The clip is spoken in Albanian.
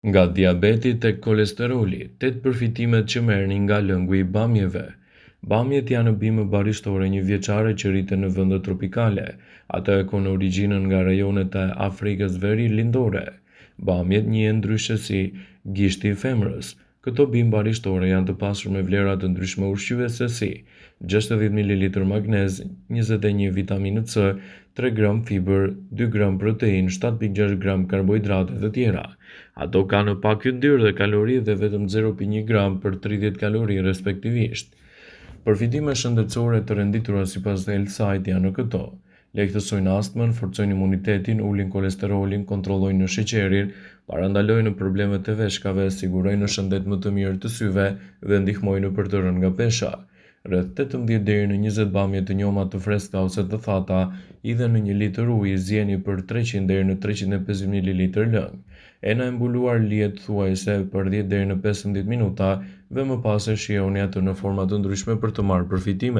Nga diabeti tek kolesteroli, 8 përfitimet që merrni nga lëngu i bamjeve. Bamjet janë bimë barishtore një vjeçare që rriten në vende tropikale, ato e kanë origjinën nga rajonet e Afrikës Verilandore. Bamjet njihen ndryshe si gishti i femrës. Këto bimë barishtore janë të pasur me vlera të ndryshme ushqyese si 60 ml magnez, 21 vitaminë C, 3 gram fiber, 2 gram protein, 7,6 gram karbohidrate dhe tjera. Ato kanë pak yndyrë dhe kalori dhe vetëm 0,1 gram për 30 kalori respektivisht. Përfitime shëndetësore të renditura sipas Health Site janë këto: lehtësojnë astmën, forcojnë imunitetin, ulin kolesterolin, kontrollojnë sheqerin, parandalojnë problemet e veshkave, sigurojnë shëndet më të mirë të syve dhe ndihmojnë për të rënë nga pesha. Rreth 18 deri në 20 bamje të njoma të freskëta ose të thata, hidhen në 1 litër ujë, zieni për 300 deri në 350 ml lëng. Ena e mbuluar lihet thuajse për 10 deri në 15 minuta dhe më pas e shijoni atë në forma të ndryshme për të marrë përfitime.